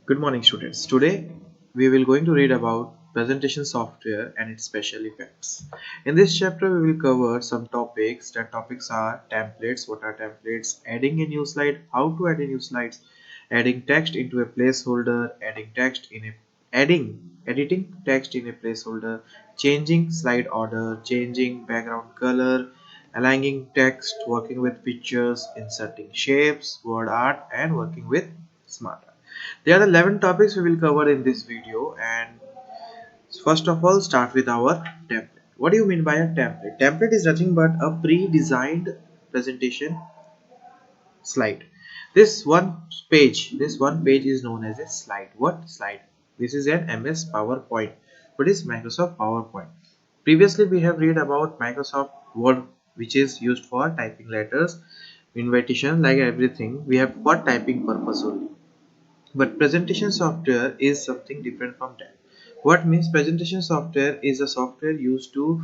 Good morning, students. Today we will going to read about presentation software and its special effects. In this chapter we will cover some topics. That topics are templates, what are templates, adding a new slide, how to add a new slides, adding text into a placeholder, editing text in a placeholder, changing slide order, changing background color, aligning text, working with pictures, inserting shapes, word art, and working with smart art. There are 11 topics we will cover in this video, and first of all start with our template. What do you mean by a template? Template is nothing but a pre-designed presentation slide. This one page is known as a slide. What slide? This is an MS PowerPoint. What is Microsoft PowerPoint? Previously we have read about Microsoft Word, which is used for typing letters, invitation, like everything we have for typing purpose only. But presentation software is something different from that. What means presentation software is a software used to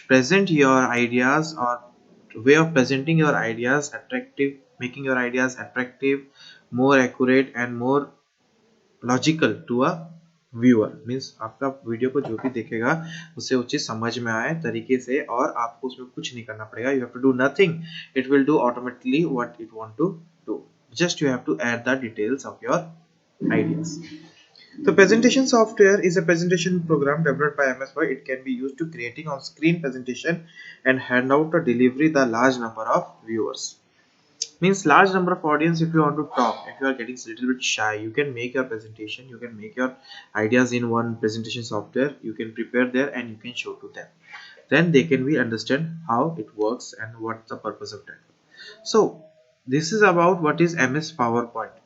present your ideas, or way of presenting your ideas attractive, making your ideas attractive, more accurate and more logical to a viewer means आपका video को जो भी देखेगा उससे वो चीज समझ में आए तरीके से, और आपको उसमें कुछ नहीं करना पड़ेगा. You have to do nothing. It will do automatically what it want to do. Just you have to add the details of your ideas. So presentation software is a presentation program developed by MS Word. It can be used to creating on-screen presentation and hand out or delivery the large number of viewers. Means large number of audience. If you want to talk, if you are getting a little bit shy, you can make your presentation, you can make your ideas in one presentation software, you can prepare there and you can show to them. Then they can be understand how it works and what's the purpose of that. So this is about what is MS PowerPoint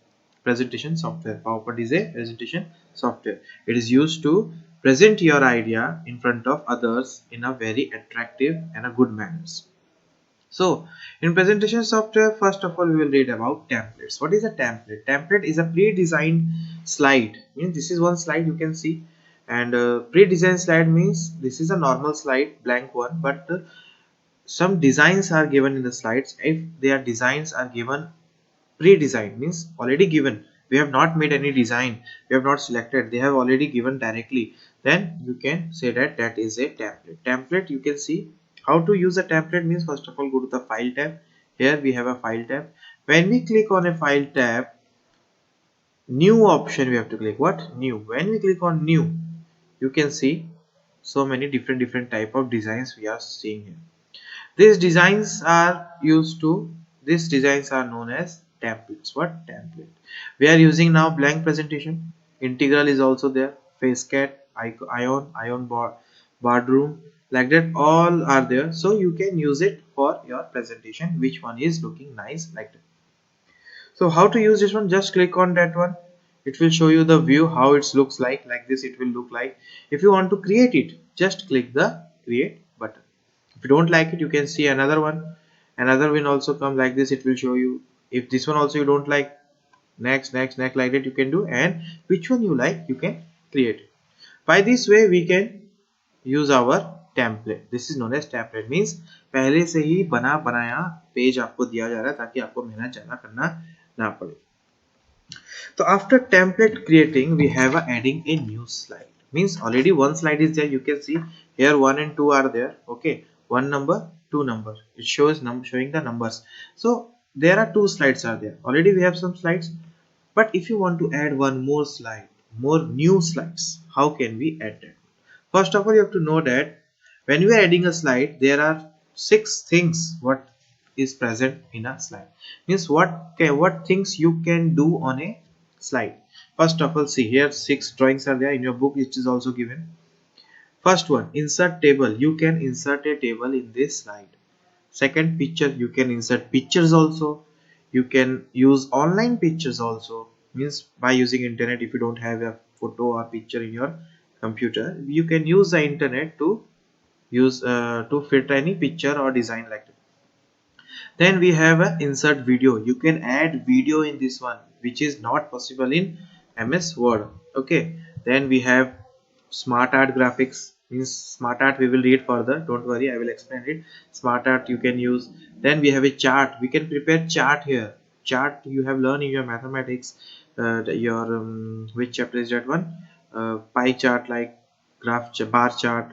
presentation software. PowerPoint is a presentation software. It is used to present your idea in front of others in a very attractive and a good manners. So in presentation software, first of all we will read about templates. What is a template? Template is a pre-designed slide. Means this is one slide you can see, and pre-designed slide means this is a normal slide, blank one, but some designs are given in the slides. If their designs are given pre-designed, means already given, we have not made any design, we have not selected, they have already given directly, then you can say that that is a template. Template, you can see how to use a template. Means first of all go to the file tab. Here we have a file tab. When we click on a file tab, new option we have to click. What? New. When we click on new, you can see so many different type of designs we are seeing here. These designs are known as templates. What? Template. We are using now blank presentation. Integral is also there. Facecat, Ion Boardroom, like that all are there. So you can use it for your presentation. Which one is looking nice like that. So how to use this one? Just click on that one. It will show you the view how it looks like this it will look like. If you want to create it, just click the create button. If you don't like it, you can see another one. Another will also come like this. It will show you. If this one also you don't like, next like that you can do, and which one you like you can create. By this way we can use our template. This is known as template. Means पहले से ही बना बनाया page आपको दिया जा रहा है ताकि आपको मेहनत ज्यादा करना ना पड़े. So after template creating, we have adding a new slide. Means already one slide is there. You can see here 1 and 2 are there. Okay, one number, two number. It shows showing the numbers. So there are two slides are there. Already we have some slides. But if you want to add one more slide, more new slides, how can we add that? First of all, you have to know that when we are adding a slide, there are 6 things what is present in a slide. Means what things you can do on a slide. First of all, see here 6 drawings are there in your book. It is also given. First one, insert table. You can insert a table in this slide. Second, picture. You can insert pictures also. You can use online pictures also. Means by using internet, if you don't have a photo or picture in your computer, you can use the internet to use to fit any picture or design like that. Then we have a insert video. You can add video in this one, which is not possible in MS Word. Okay. Then we have smart art graphics. Means smart art we will read further. Don't worry, I will explain it. Smart art you can use. Then we have a chart. We can prepare chart here. Chart you have learned in your mathematics. your which chapter is that one, pie chart, like bar chart,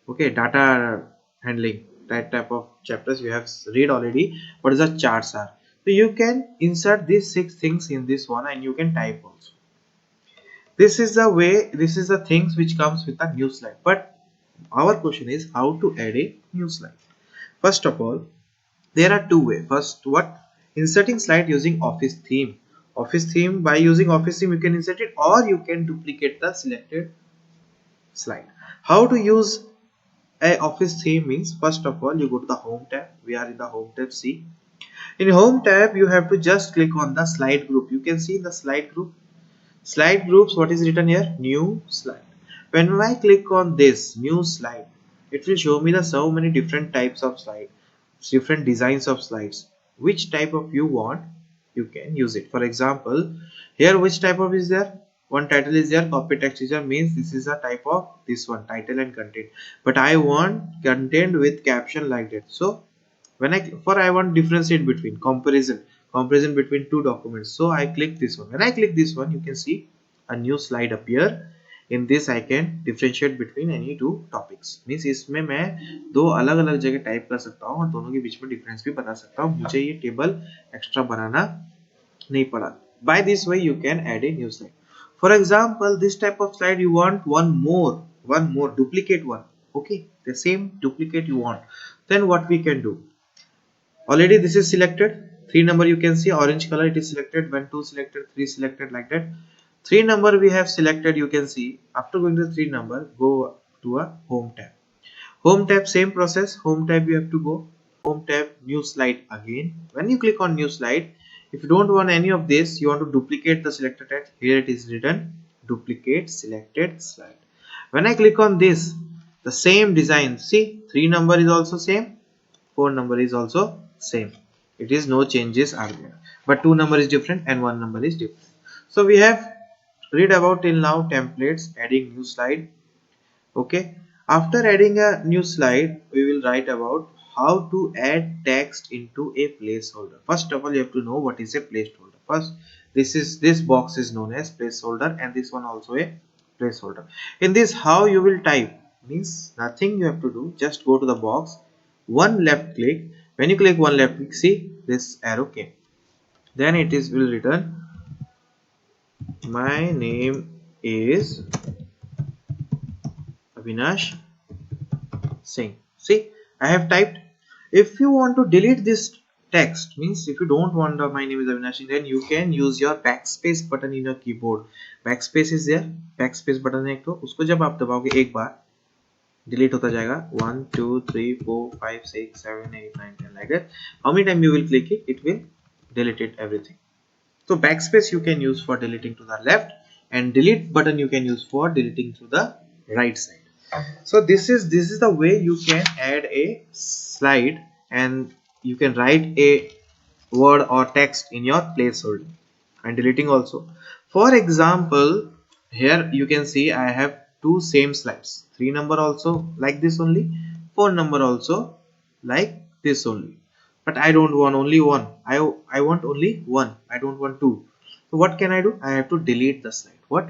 okay, data handling, that type of chapters you have read already. What is the charts are, so you can insert these 6 things in this one and you can type also. This is the way, this is the things which comes with a new slide. But our question is how to add a new slide. First of all, there are two ways. First, what? Inserting slide using office theme. Office theme, by using office theme you can insert it, or you can duplicate the selected slide. How to use a office theme means, first of all you go to the home tab. We are in the home tab. See, in home tab you have to just click on the slide group. You can see the slide group. Slide groups, what is written here? New slide. When I click on this new slide, it will show me the so many different types of slide, different designs of slides. Which type of you want, you can use it. For example, here which type of is there? One title is there, copy text is there, means this is a type of this one, title and content. But I want content with caption like that. So when I want differentiate between comparison between two documents, so I click this one. When I click this one, you can see a new slide appear. In this I can differentiate between any two topics, means इसमें मैं दो अलग अलग जगह type कर सकता हूँ और दोनों के बीच में डिफरेंस भी बता सकता हूँ. मुझे ये टेबल एक्स्ट्रा बनाना नहीं पड़ा. By this way you can add a new slide. For example, this type of slide you want one more duplicate one. Okay, the same duplicate you want. Then what we can do? Already this is selected. 3 number you can see orange color, it is selected. When 2 selected, 3 selected, like that. 3 number we have selected, you can see. After going to 3 number, go to a home tab. Home tab, same process. Home tab you have to go. Home tab, new slide again. When you click on new slide, if you don't want any of this, you want to duplicate the selected text. Here it is written duplicate selected slide. When I click on this, the same design, see, 3 number is also same, 4 number is also same. It is no changes are there, but 2 number is different and 1 number is different. So we have read about till now templates, adding new slide. Okay, after adding a new slide, we will write about how to add text into a placeholder. First of all, you have to know what is a placeholder. First, this box is known as placeholder, and this one also a placeholder. In this, how you will type means nothing you have to do, just go to the box, one left click. When you click one left click, see this arrow came, then it is will return my name is Avinash Singh. See, I have typed. If you want to delete this text, means if you don't want my name is Avinash Singh, then you can use your backspace button in your keyboard. Backspace is there, backspace button है एक तो, उसको जब आप दबाओगे एक बार delete होता जाएगा. 1 2 3 4 5 6 7 8 9 10 like that. How many time you will click it, it will delete it everything. So backspace you can use for deleting to the left, and delete button you can use for deleting to the right side. So this is the way you can add a slide, and you can write a word or text in your placeholder, and deleting also. For example, here you can see I have two same slides. 3 number also like this only, 4 number also like this only, but I don't want only one. I want only one, I don't want two. So what can I do? I have to delete the slide. What?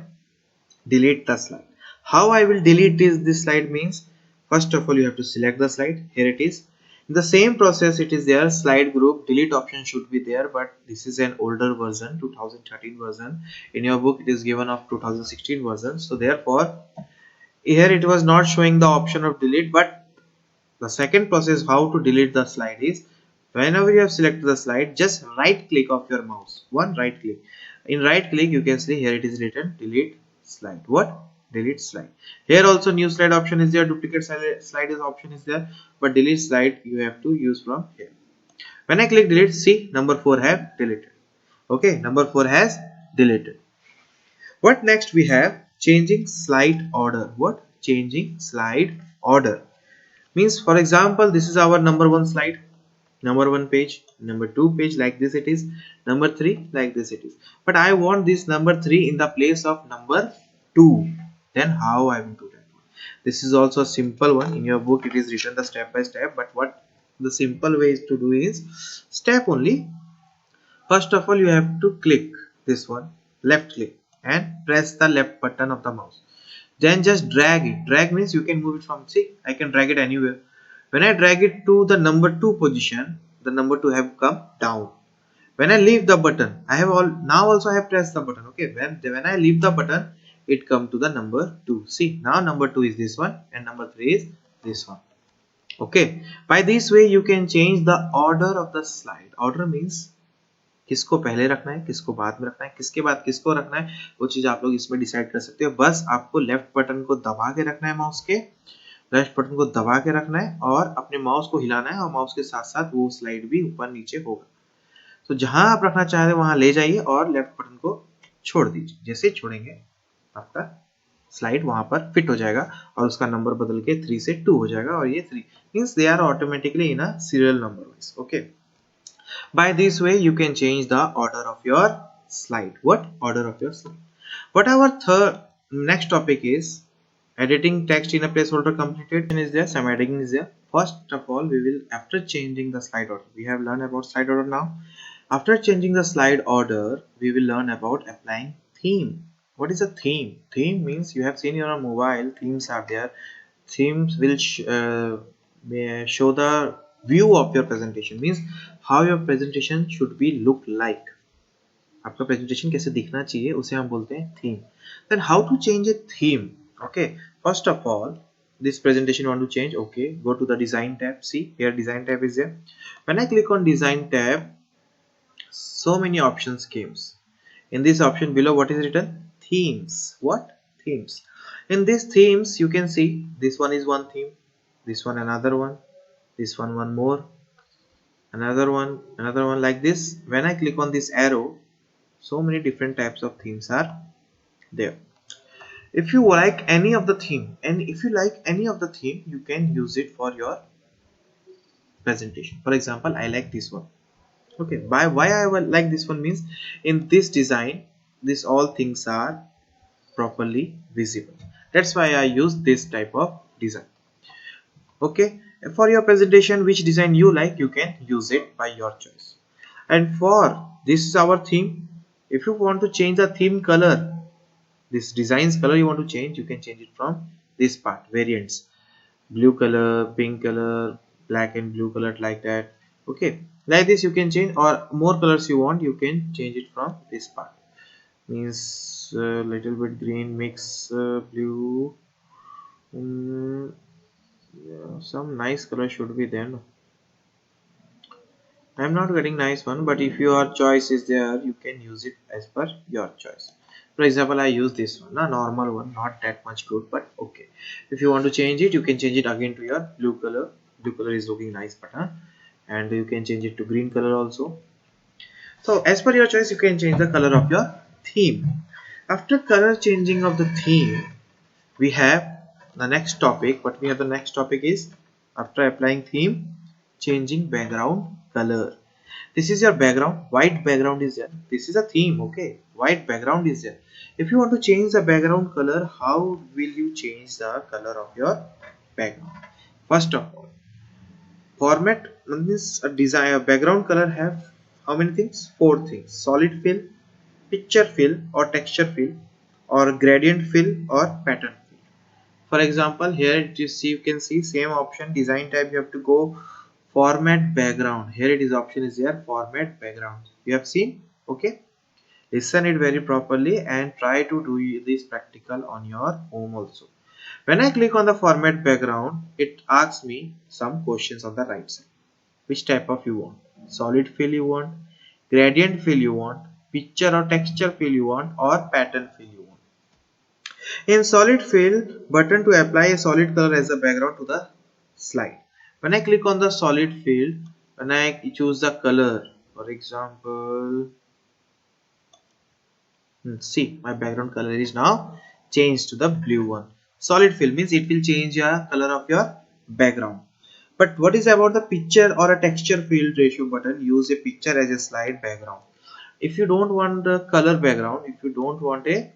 Delete the slide. How I will delete this slide means, first of all you have to select the slide. Here it is. In the same process it is there, slide group, delete option should be there, but this is an older version, 2013 version. In your book it is given of 2016 version, so therefore here it was not showing the option of delete. But the second process how to delete the slide is, whenever you have selected the slide, just right click of your mouse, one right click. In right click you can see here it is written delete slide. What? Delete slide. Here also new slide option is there, duplicate slide is option is there, but delete slide you have to use from here. When I click delete, see number 4 have deleted. Okay, number 4 has deleted. What next we have? Changing slide order. What? Changing slide order means, for example, this is our number 1 slide, number 1 page, number 2 page, like this it is, number 3 like this it is, but I want this number 3 in the place of number 2. Then how I will do that? This is also a simple one. In your book it is written the step by step, but what the simple way is to do is step only. First of all you have to click this one, left click and press the left button of the mouse. Then just drag it. Drag means you can move it from, see, I can drag it anywhere. When I drag it to the number 2 position, the number 2 have come down. When I leave the button, I have all now also I have pressed the button. Okay, when I leave the button, it come to the number 2. See, now number 2 is this one and number 3 is this one. Okay, by this way you can change the order of the slide. Order means किसको पहले रखना है, किसको बाद में रखना है, किसके बाद किसको रखना है, वो चीज आप लोग इसमें डिसाइड कर सकते हो. बस आपको लेफ्ट बटन को दबा के रखना है, माउस के लेफ्ट बटन को दबा के रखना है और अपने माउस को हिलाना है और माउस के साथ साथ वो स्लाइड भी ऊपर नीचे होगा. तो जहां आप रखना चाह रहे हैं वहां ले जाइए और लेफ्ट बटन को छोड़ दीजिए. जैसे छोड़ेंगे आपका स्लाइड वहां पर फिट हो जाएगा और उसका नंबर बदल के 3 से 2 हो जाएगा और ये 3 means they are automatically in a serial number wise. Okay, by this way you can change the order of your slide. What order of your slide? What our third next topic is editing text in a placeholder completed is there, some editing is there. First of all, we will, after changing the slide order, we have learned about slide order. Now after changing the slide order, we will learn about applying theme. What is a theme? Theme means you have seen in your mobile, themes are there. Themes will show the view of your presentation, means how your presentation should be look like. आपका presentation कैसे दिखना चाहिए उसे हम बोलते हैं theme. Then how to change a theme? Okay, first of all, this presentation you want to change. Okay, go to the design tab. See here, design tab is there. When I click on design tab, so many options comes. In this option below, what is written? Themes. What? Themes. In these themes you can see this one is one theme, this one another one, this one more, another one, like this. When I click on this arrow, so many different types of themes are there. If you like any of the theme, you can use it for your presentation. For example, I like this one. Okay, why I will like this one means in this design, this all things are properly visible. That's why I use this type of design. Okay, for your presentation, which design you like, you can use it by your choice. And for this is our theme. If you want to change the theme color, this design's color you want to change, you can change it from this part, variants, blue color, pink color, black and blue color, like that. Okay, like this you can change, or more colors you want, you can change it from this part. Means little bit green, mix blue, yeah, some nice color should be there. No? I'm not getting nice one, but if your choice is there, you can use it as per your choice. For example, I use this one, a normal one, not that much good, but okay. If you want to change it, you can change it again to your blue color. Blue color is looking nice, but and you can change it to green color also. So as per your choice, you can change the color of your theme. After color changing of the theme, we have the next topic. What we have the next topic is, after applying theme, changing background color. This is your background, white background is there. This is a theme. Okay, white background is there. If you want to change the background color, how will you change the color of your background? First of all, format means a design, a background color have how many things? 4 things: solid fill, picture fill or texture fill, or gradient fill or pattern fill. For example, here you can see same option, design type, you have to go format background. Here it is, option is there, format background. You have seen? Okay, listen it very properly and try to do this practical on your home also. When I click on the format background, it asks me some questions on the right side. Which type of you want? Solid fill you want, gradient fill you want, picture or texture fill you want, or pattern fill you want. In solid fill, button to apply a solid color as a background to the slide. When I click on the solid fill, when I choose the color, for example, see, my background color is now changed to the blue one. Solid fill means it will change the color of your background. But what is about the picture or a texture fill ratio button? Use a picture as a slide background. If you don't want the color background, if you don't want a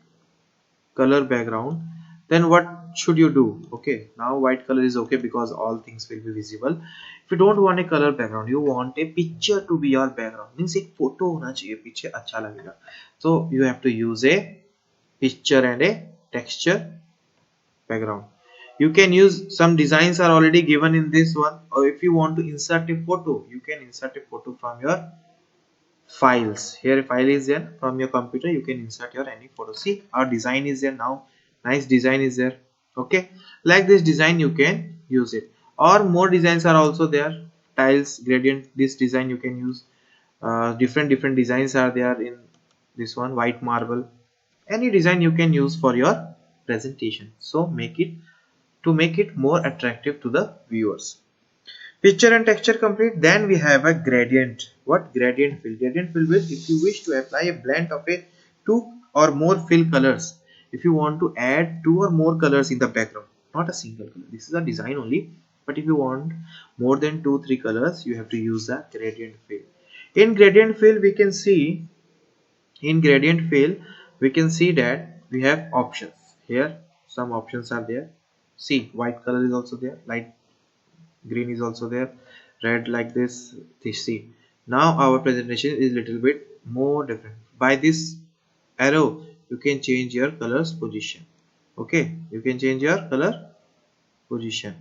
color background, then what should you do? Okay, now white color is okay because all things will be visible. If you don't want a color background, you want a picture to be your background, means एक photo होना चाहिए पीछे अच्छा लगेगा, so you have to use a picture and a texture background. You can use some designs are already given in this one, or if you want to insert a photo, you can insert a photo from your files. Here a file is there, from your computer you can insert your any photo. See, our design is there now, nice design is there. Okay, like this design you can use it, or more designs are also there. Tiles, gradient, this design you can use. Different designs are there in this one. White marble, any design you can use for your presentation, so make it to make it more attractive to the viewers. Picture and texture complete. Then we have a gradient. What? Gradient fill. Gradient fill is if you wish to apply a blend of a two or more fill colors. If you want to add two or more colors in the background, not a single color. This is a design only. But if you want more than 2-3 colors, you have to use the gradient fill. In gradient fill, we can see that we have options. Here some options are there. See, white color is also there. Light green is also there, red, like this. See, now our presentation is little bit more different. By this arrow you can change your colors position. Okay, you can change your color position.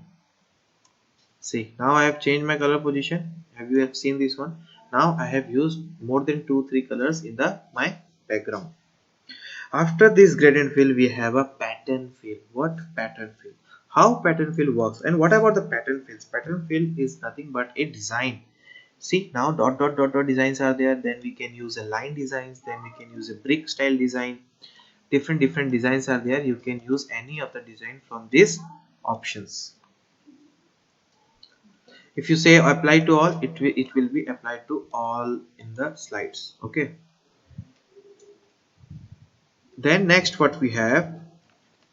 See, now I have changed my color position. Have you seen this one? Now I have used more than 2-3 colors in the my background. After this gradient fill, we have a pattern fill. What? Pattern fill. How pattern fill works, and what about the pattern fills? Pattern fill is nothing but a design. See, now dot designs are there. Then we can use a line designs. Then we can use a brick style design. Different designs are there. You can use any of the design from these options. If you say apply to all, it will be applied to all in the slides. Okay. Then next what we have,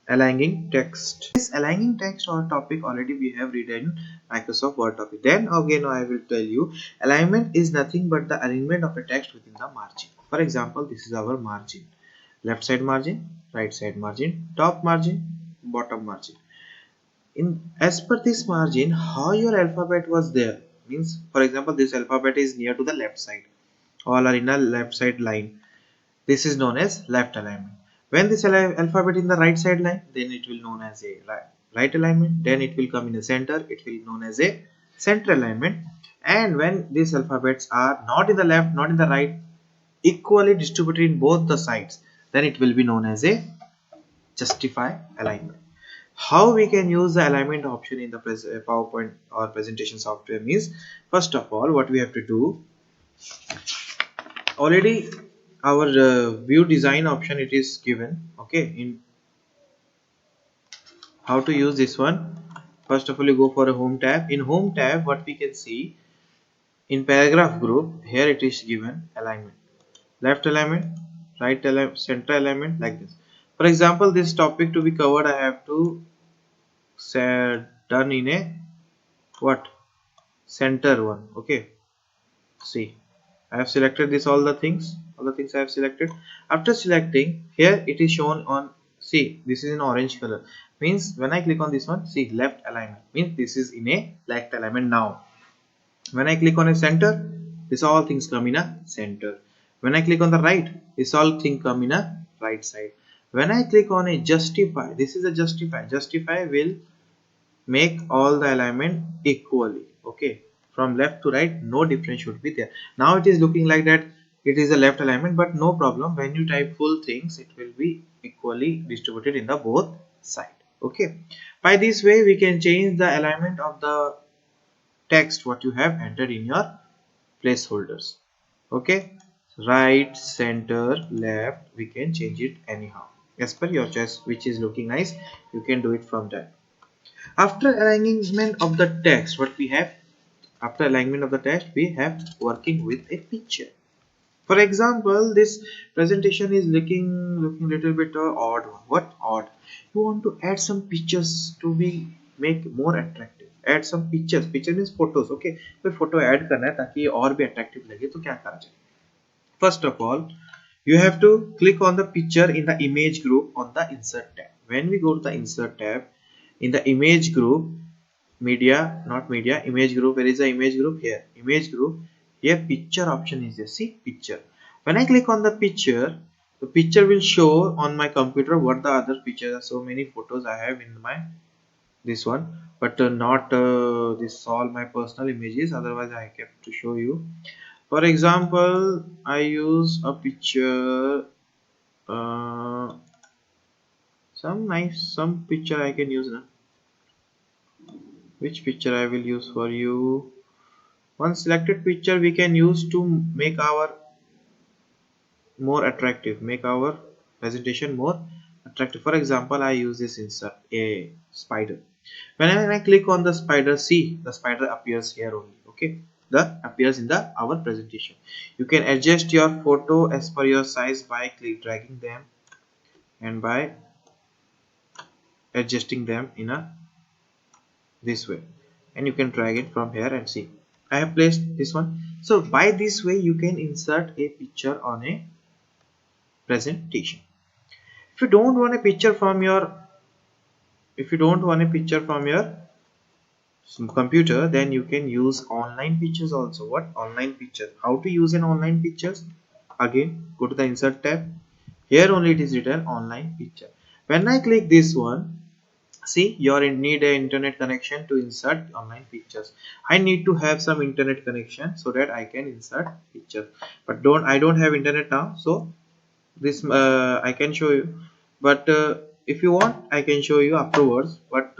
aligning text. This aligning text or topic already we have read in Microsoft Word topic. Then again I will tell you, alignment is nothing but the arrangement of a text within the margin. For example, this is our margin. Left side margin, right side margin, top margin, bottom margin. In as per this margin, how your alphabet was there, means for example this alphabet is near to the left side, all are in a left side line. This is known as left alignment. When this alphabet in the right side line, then it will known as a right alignment. Then it will come in the center, it will known as a center alignment. And when these alphabets are not in the left, not in the right, equally distributed in both the sides, then it will be known as a justify alignment. How we can use the alignment option in the PowerPoint or presentation software means, first of all, what we have to do, already our view design option it is given. Okay, in how to use this one, first of all you go for a home tab. In home tab, what we can see, in paragraph group, here it is given alignment, left alignment, right alignment, center alignment, like this. For example, this topic to be covered, I have to say done in a what, center one. Okay, see, I have selected this, all the things I have selected. After selecting, here it is shown on, see, this is in orange color, means when I click on this one, see, left alignment, means this is in a left alignment. Now when I click on a center, this all things come in a center. When I click on the right, this all thing come in a right side. When I click on a justify, this is a justify will make all the alignment equally. Okay, from left to right, no difference should be there. Now it is looking like that it is a left alignment, but no problem, when you type full things it will be equally distributed in the both side. Okay, by this way we can change the alignment of the text what you have entered in your placeholders. Okay, right, center, left, we can change it anyhow as per your choice, which is looking nice, you can do it from there. After alignment of the text, what we have, after alignment of the text, we have working with a picture. For example, this presentation is looking little bit odd. What odd? You want to add some pictures to be make more attractive. Add some pictures. Picture means photos. Okay, कोई photo add करना है ताकि ये और भी attractive लगे, तो क्या करना चाहिए? First of all, you have to click on the picture in the image group on the insert tab. When we go to the insert tab in the image group, media, not media, image group, where is the image group? Here, image group. Here picture option is there. See picture. When I click on the picture will show on my computer what the other pictures are. So many photos I have in my this one, but not this all my personal images, otherwise I kept to show you. For example, I use a picture, uh, some picture I can use now. Which picture I will use for you? One selected picture we can use to make our more attractive, make our presentation more attractive. For example, I use this insert a spider. When I click on the spider, see the spider appears here only. Okay, the appears in the our presentation. You can adjust your photo as per your size by dragging them and by adjusting them in a this way, and you can drag it from here and see. I have placed this one. So by this way you can insert a picture on a presentation. If you don't want a picture from your computer, then you can use online pictures also. What online picture? How to use an online pictures? Again, go to the insert tab. Here only it is written online picture. When I click this one, see you need an internet connection to insert online pictures. I need to have some internet connection so that I can insert picture. But I don't have internet now, so this I can show you, but if you want I can show you afterwards, but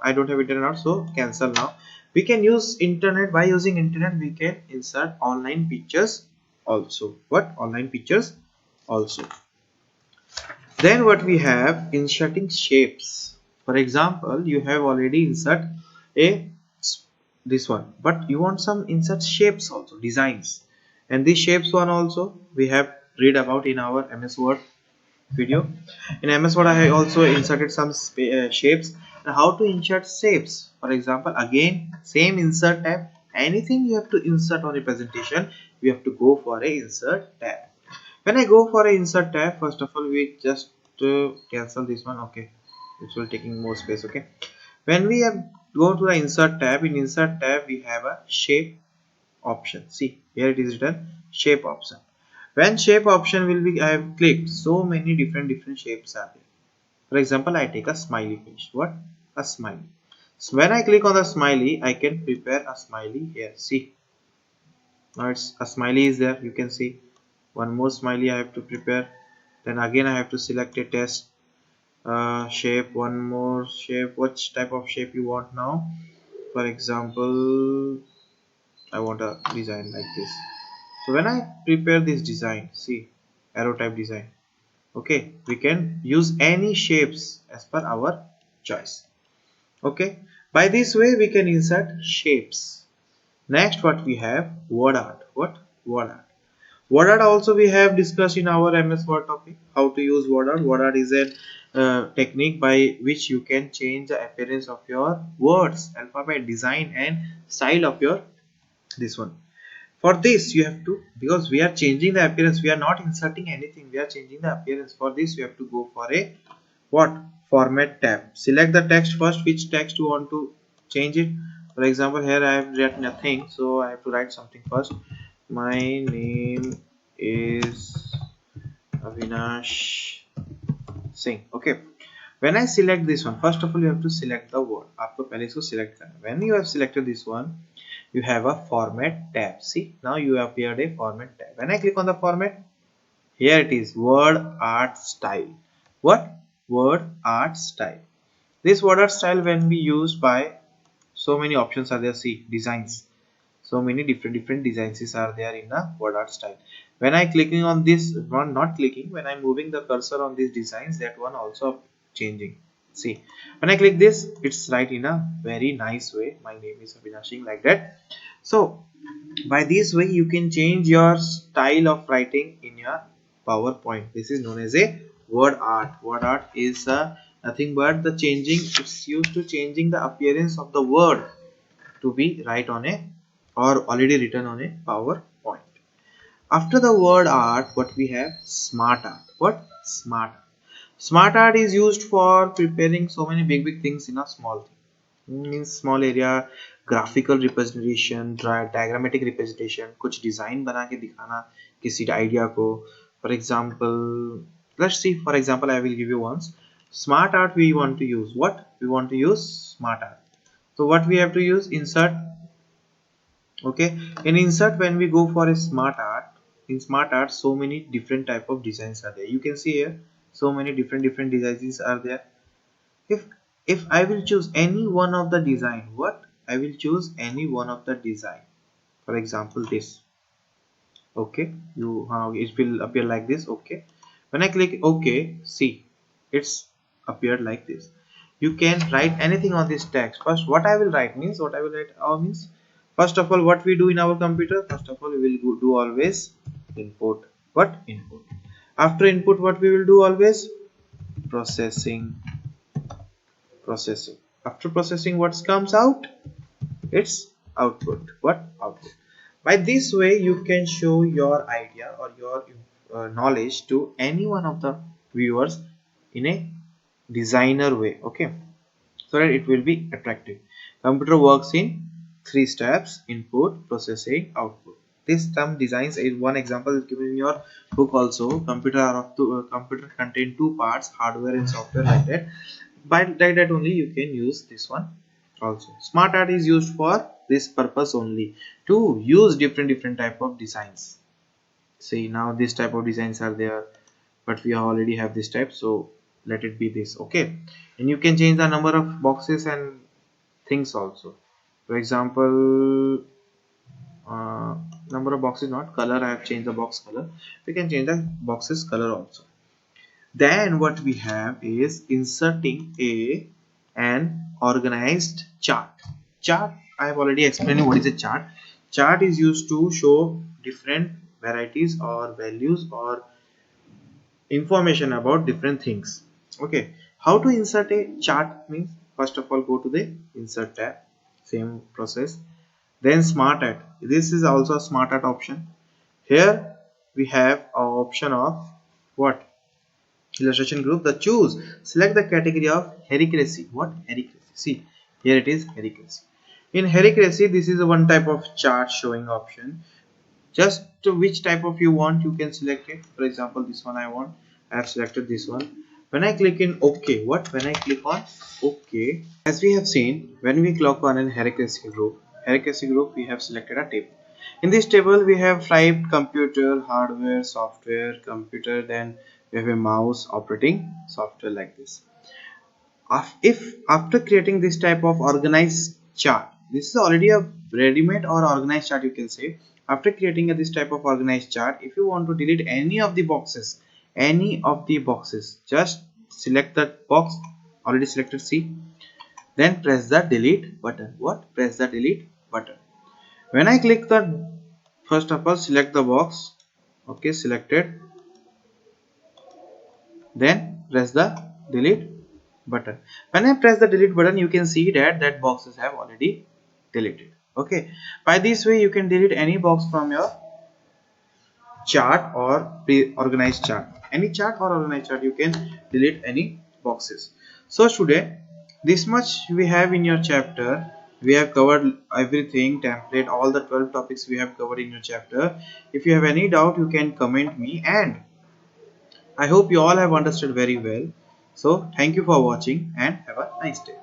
I don't have internet now, so cancel now. We can use internet. By using internet we can insert online pictures also. What online pictures also. Then what we have, inserting shapes. For example, you have already insert a this one, but you want some insert shapes also, designs, and these shapes one also we have read about in our MS Word video. In MS Word I have also inserted some shapes. And how to insert shapes? For example, again same insert tab. Anything you have to insert on a presentation, we have to go for a insert tab. When I go for a insert tab, first of all we just cancel this one. Okay, it will taking more space. Okay, when we have go to the insert tab, in insert tab we have a shape option. See here it is written shape option. When shape option will be, I have clicked, so many different shapes are there. For example, I take a smiley face. What? A smiley. So when I click on the smiley, I can prepare a smiley here. See, now it's a smiley is there. You can see one more smiley I have to prepare. Then again I have to select a test shape. One more shape. Which type of shape you want now? For example, I want a design like this. So when I prepare this design, see arrow type design. Okay, we can use any shapes as per our choice. Okay, by this way we can insert shapes. Next what we have, word art. What? Word art. Word art also we have discussed in our MS Word topic, how to use word art. Word art is a technique by which you can change the appearance of your words, alphabet, design and style of your this one. For this you have to, because we are changing the appearance, we are not inserting anything, we are changing the appearance. For this you have to go for a what? Format tab. Select the text first, which text you want to change it. For example, here I have written nothing, so I have to write something first. My name is Avinash Singh. Okay, when I select this one, first of all you have to select the word. आपको पहले इसको select करना. When you have selected this one, you have a format tab. See, now you appeared a format tab. When I click on the format, here it is word art style. What? Word art style. This word art style when be used by, so many options are there. See, designs, so many different designs are there in the word art style. When I clicking on this one, not clicking, when I'm moving the cursor on these designs, that one also changing. See, when I click this, it's right in a very nice way. My name is Avinash Singh, like that. So by this way you can change your style of writing in your PowerPoint. This is known as a word art. Word art is nothing but the changing, it's used to changing the appearance of the word to be right on a or already written on a PowerPoint. After the word art, what we have? Smart art. What? Smart art. Smart art is used for preparing so many big things in a small thing. Means small area, graphical representation, diagrammatic representation, कुछ design बना के दिखाना किसी idea को. For example, let's see. For example, I will give you once. Smart art we want to use. What? We want to use smart art. So what we have to use? Insert. Okay. In insert, when we go for a smart art, in smart art, so many different type of designs are there. You can see here, so many different designs are there. If I will choose any one of the design, what I will choose any one of the design, for example this. Okay, it will appear like this. Okay, when I click OK, see, it's appeared like this. You can write anything on this text. First, what I will write means, what I will write means, first of all, what we do in our computer, first of all, we will do always input. What? Input. After input, what we will do always? Processing. After processing, what comes out? It's output. What? Output. By this way, you can show your idea or your knowledge to any one of the viewers in a designer way. Okay, so that it will be attractive. Computer works in 3 steps: input, processing, output. This some designs is one example is given in your book also. Computer contain 2 parts, hardware and software, like that. By like that only you can use this one also. Smart art is used for this purpose only, to use different type of designs. See, now this type of designs are there, but we already have this type, so let it be this. Okay, and you can change the number of boxes and things also. For example, number of boxes, not color, I have changed the box color. We can change the boxes color also. Then what we have is inserting an organized chart. Chart, I have already explained what is a chart. Chart is used to show different varieties or values or information about different things. Okay, how to insert a chart means, first of all, go to the insert tab, same process. Then smart art, this is also a smart art option. Here we have an option of what? Illustration group. The choose, select the category of hierarchy. What? Hierarchy. See, here it is, hierarchy. In hierarchy, this is a one type of chart showing option. Just which type of you want, you can select it. For example, this one I want. I have selected this one. When I click in OK, what? When I click on OK, as we have seen, when we click on an hierarchy group, we have selected a table. In this table, we have typed computer, hardware, software, computer, then we have a mouse, operating software, like this. If after creating this type of organized chart, this is already a ready-made or organized chart, you can say. After creating this type of organized chart, if you want to delete any of the boxes, just select that box already selected, see, then press the delete button. What? Press the delete button. When I click the, first of all, select the box. Okay, selected. Then press the delete button. When I press the delete button, you can see that boxes have already deleted. Okay, by this way you can delete any box from your chart or pre-organized chart. Any chart or organized chart, you can delete any boxes. So today, this much we have in your chapter. We have covered everything, template, all the 12 topics we have covered in your chapter. If you have any doubt, you can comment me, and I hope you all have understood very well. So thank you for watching and have a nice day.